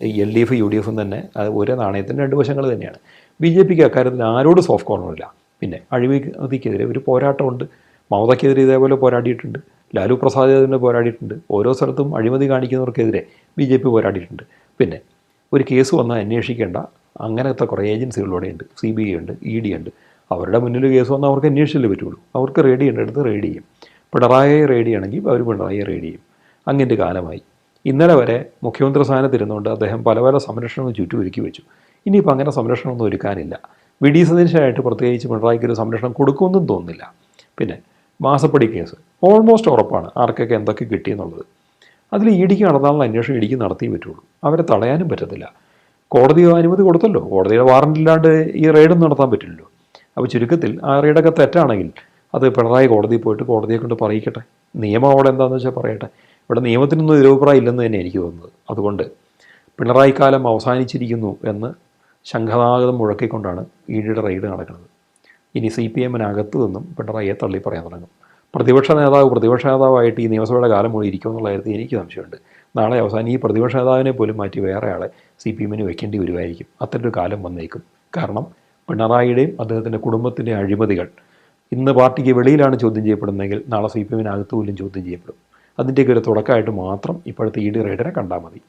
LDF UDF തന്നെ അത് ഒരേ നാണയത്തിൻ്റെ രണ്ട് വശങ്ങൾ തന്നെയാണ്. BJPക്ക് അക്കാര്യത്തിൽ ആരോട് സോഫ്റ്റ് കോർണറില്ല. പിന്നെ അഴിമതിക്കെതിരെ ഒരു പോരാട്ടമുണ്ട്. മമതയ്ക്കെതിരെ ഇതേപോലെ പോരാടിയിട്ടുണ്ട്. ലാലു പ്രസാദ് തന്നെ പോരാടിയിട്ടുണ്ട്. ഓരോ സ്ഥലത്തും അഴിമതി കാണിക്കുന്നവർക്കെതിരെ BJP പോരാടിയിട്ടുണ്ട്. പിന്നെ ഒരു കേസ് വന്നാൽ അന്വേഷിക്കേണ്ട അങ്ങനത്തെ കുറേ ഏജൻസികളിലൂടെയുണ്ട്. CBI ഉണ്ട്, ED ഉണ്ട്. അവരുടെ മുന്നിൽ കേസ് വന്നാൽ അവർക്ക് അന്വേഷിച്ചല്ലേ പറ്റുള്ളൂ. അവർക്ക് റെയ്ഡ് ചെയ്യേണ്ടടുത്ത് റെയ്ഡ് ചെയ്യും. പിണറായിയെ റെയ്ഡ് ചെയ്യണമെങ്കിൽ അവർ പിണറായിയെ റെയ്ഡ് ചെയ്യും. അങ്ങനത്തെ കാലമായി. ഇന്നലെ വരെ മുഖ്യമന്ത്രി സ്ഥാനത്തിരുന്നുകൊണ്ട് അദ്ദേഹം പല പല സംരക്ഷണങ്ങൾ ചുറ്റുമൊരുക്കി വെച്ചു. ഇനിയിപ്പോൾ അങ്ങനെ സംരക്ഷണമൊന്നും ഒരുക്കാനില്ല. VD സതീശനായിട്ട് പ്രത്യേകിച്ച് പിണറായിക്ക് ഒരു സംരക്ഷണം കൊടുക്കുമെന്നും തോന്നുന്നില്ല. പിന്നെ മാസപ്പടി കേസ് ഓൾമോസ്റ്റ് ഉറപ്പാണ് ആർക്കൊക്കെ എന്തൊക്കെ കിട്ടിയെന്നുള്ളത്. അതിൽ EDക്ക് നടന്നാലുള്ള അന്വേഷണം EDക്ക് നടത്തിയേ പറ്റുള്ളൂ. അവരെ തടയാനും പറ്റത്തില്ല. കോടതി അനുമതി കൊടുത്തല്ലോ. കോടതിയുടെ വാറണ്ടില്ലാണ്ട് ഈ റെയ്ഡൊന്നും നടത്താൻ പറ്റില്ലല്ലോ. അപ്പോൾ ചുരുക്കത്തിൽ ആ റെയ്ഡൊക്കെ തെറ്റാണെങ്കിൽ അത് പിണറായി കോടതിയിൽ പോയിട്ട് കോടതിയെ കൊണ്ട് പറയിക്കട്ടെ. നിയമം അവിടെ എന്താണെന്ന് വെച്ചാൽ പറയട്ടെ. ഇവിടെ നിയമത്തിനൊന്നും നിരഭിപ്രായം ഇല്ലെന്ന് തന്നെ എനിക്ക് തോന്നുന്നത്. അതുകൊണ്ട് പിണറായി കാലം അവസാനിച്ചിരിക്കുന്നു എന്ന് ശംഖനാദം മുഴക്കിക്കൊണ്ടാണ് EDയുടെ റെയ്ഡ് നടക്കുന്നത്. ഇനി CPMനകത്ത് നിന്നും പിണറായിയെ തള്ളി പറയാൻ തുടങ്ങും. പ്രതിപക്ഷ നേതാവായിട്ട് ഈ നിയമസഭയുടെ കാലം മുഴുവൻ ഇരിക്കുമെന്നുള്ള കാര്യത്തിൽ എനിക്ക് സംശയമുണ്ട്. നാളെ അവസാനം ഈ പ്രതിപക്ഷ നേതാവിനെ പോലും മാറ്റി വേറെ ആളെ CPMന് വെക്കേണ്ടി വരുമായിരിക്കും. അത്തരൊരു കാലം വന്നേക്കും. കാരണം പിണറായിയുടെയും അദ്ദേഹത്തിൻ്റെ കുടുംബത്തിൻ്റെ അഴിമതികൾ ഇന്ന് പാർട്ടിക്ക് വെളിയിലാണ് ചോദ്യം ചെയ്യപ്പെടുന്നതെങ്കിൽ നാളെ CPMനകത്ത് പോലും ചോദ്യം ചെയ്യപ്പെടും. അതിൻ്റെയൊക്കെ ഒരു തുടക്കമായിട്ട് മാത്രം ഇപ്പോഴത്തെ ED റെയ്ഡിനെ കണ്ടാൽ മതി.